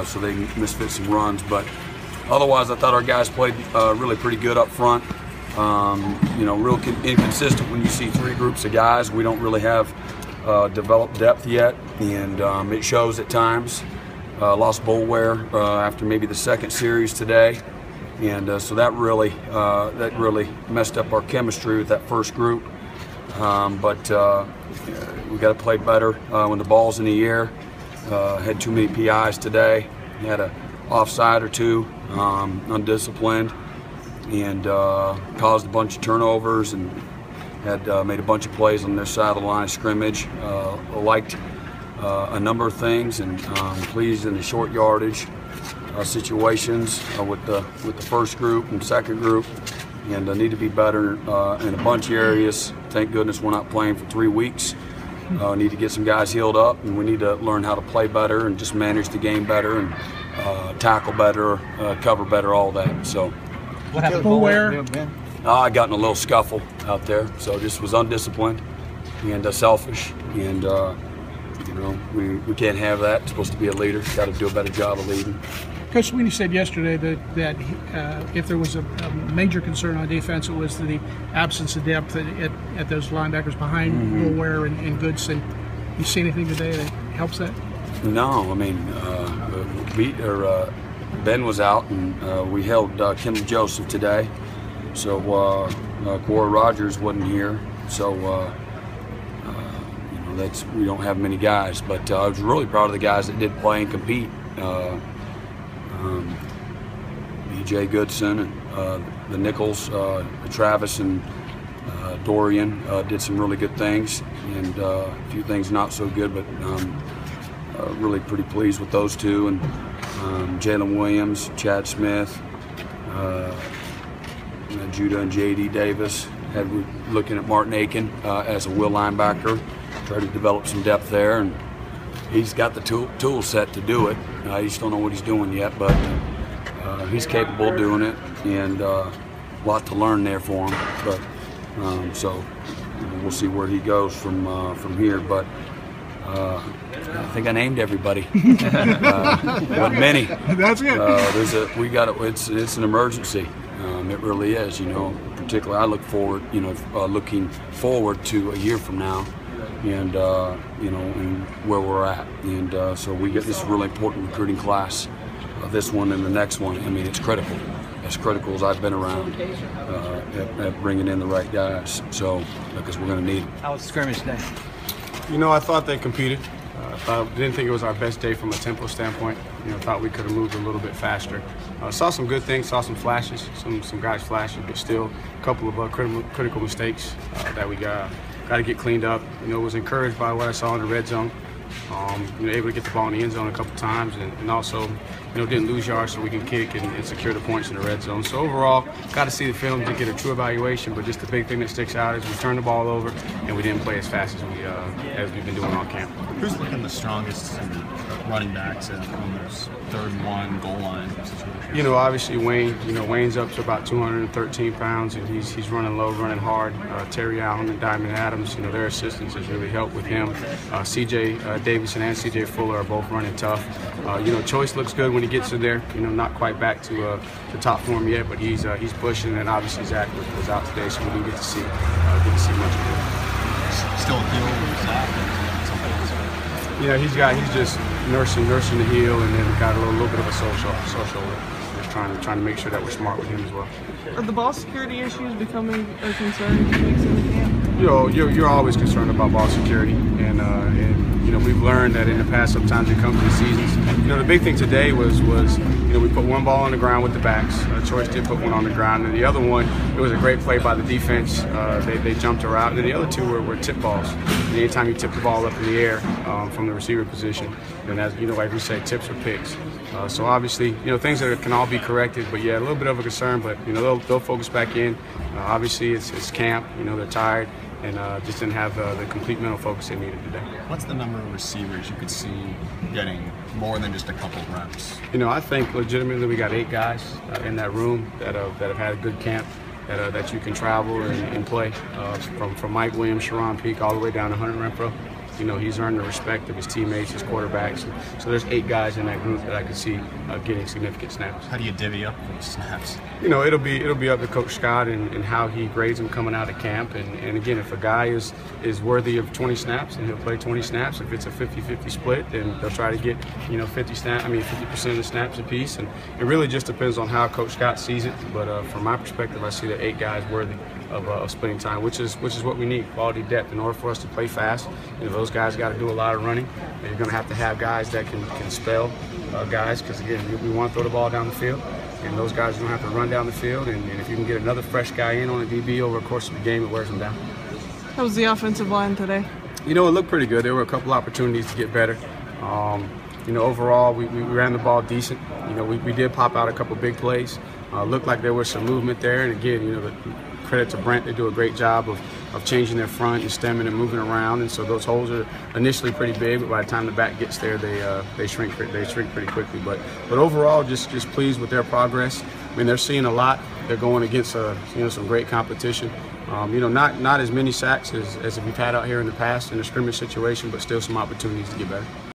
so they misfit some runs. But otherwise, I thought our guys played really pretty good up front. Real inconsistent when you see three groups of guys. We don't really have developed depth yet, and it shows at times. Lost Boulware after maybe the second series today, and so that really messed up our chemistry with that first group. But we got to play better when the ball's in the air. Had too many PIs today. Had an offside or two, undisciplined, and caused a bunch of turnovers, and had made a bunch of plays on their side of the line of scrimmage. Liked a number of things, and pleased in the short yardage situations with the first group and second group, and need to be better in a bunch of areas. Thank goodness we're not playing for 3 weeks. Need to get some guys healed up, and we need to learn how to play better and just manage the game better and tackle better, cover better, all that. So, what happened? Boulware? I got in a little scuffle out there, so just was undisciplined and selfish, and we can't have that. It's supposed to be a leader. Got to do a better job of leading. Coach Sweeney said yesterday that if there was a major concern on defense, it was the absence of depth at those linebackers behind Boulware and Goodson. You see anything today that helps that? No, I mean, Ben was out, and we held Kendall Joseph today, so Corey Rogers wasn't here, so we don't have many guys. But I was really proud of the guys that did play and compete. B.J. Goodson and the Nichols, Travis and Dorian did some really good things, and a few things not so good, but really pretty pleased with those two. And Jalen Williams, Chad Smith, Judah and J.D. Davis. Looking at Martin Aiken as a will linebacker, try to develop some depth there, and he's got the tool set to do it. I just don't know what he's doing yet, but he's capable of doing it, and a lot to learn there for him. But so we'll see where he goes from here. But I think I named everybody. But many. That's good. It's an emergency. It really is. Particularly I look forward. Looking forward to a year from now. And and where we're at, and so we get this really important recruiting class, this one and the next one. I mean, it's critical, as critical as I've been around at bringing in the right guys. So because we're going to need them. How was the scrimmage today? I thought they competed. Didn't think it was our best day from a tempo standpoint. Thought we could have moved a little bit faster. Saw some good things, saw some flashes, some guys flashing, but still a couple of critical mistakes that we got to get cleaned up. Was encouraged by what I saw in the red zone. Able to get the ball in the end zone a couple times, and also, didn't lose yards so we can kick and secure the points in the red zone. So overall, got to see the film to get a true evaluation. But just the big thing that sticks out is we turned the ball over and we didn't play as fast as we've been doing all camp. Who's looking the strongest running backs on those 3rd and 1 goal line situations? Obviously Wayne. Wayne's up to about 213 pounds, and he's running low, running hard. Terry Allen and Diamond Adams, their assistance has really helped with him. C.J. Davidson and C.J. Fuller are both running tough. Choice looks good when he gets in there. Not quite back to the top form yet, but he's pushing, and obviously Zach was out today, so we didn't get to see much of him. Still healed, Zach? He's just nursing the heel, and then got a little bit of a social. Just trying to make sure that we're smart with him as well. Are the ball security issues becoming a concern 2 weeks in the camp? You're always concerned about ball security, and we've learned that in the past sometimes it comes in seasons. The big thing today was we put one ball on the ground with the backs. Choice did put one on the ground, and the other one, it was a great play by the defense. They jumped her out, and then the other two were tip balls. And anytime you tip the ball up in the air from the receiver position, then as like we say, tips or picks. So obviously, things that can all be corrected, but yeah, a little bit of a concern. But they'll focus back in. Obviously, it's camp. They're tired, and just didn't have the complete mental focus they needed today. What's the number of receivers you could see getting more than just a couple of reps? I think legitimately we got 8 guys in that room that have had a good camp, that you can travel and play from Mike Williams, Sharon Peak, all the way down to Hunter Renfro. You know, he's earned the respect of his teammates, his quarterbacks. So there's 8 guys in that group that I could see getting significant snaps. How do you divvy up those snaps? You know, it'll be up to Coach Scott and how he grades them coming out of camp. And again, if a guy is worthy of 20 snaps, and he'll play 20 snaps. If it's a 50-50 split, then they'll try to get 50% of the snaps apiece. And it really just depends on how Coach Scott sees it. But from my perspective, I see the 8 guys worthy of splitting time, which is what we need, quality depth. In order for us to play fast, those guys got to do a lot of running. And you're going to have guys that can spell guys, because again, we want to throw the ball down the field, and those guys are going to have to run down the field. And if you can get another fresh guy in on a DB over the course of the game, it wears them down. How was the offensive line today? It looked pretty good. There were a couple opportunities to get better. Overall, we ran the ball decent. We did pop out a couple big plays. Looked like there was some movement there. And again, the credit to Brent, they do a great job of changing their front and stemming and moving around. And so those holes are initially pretty big, but by the time the back gets there, they shrink pretty quickly. But overall, just pleased with their progress. I mean, they're seeing a lot. They're going against some great competition. Not as many sacks as we've had out here in the past in a scrimmage situation, but still some opportunities to get better.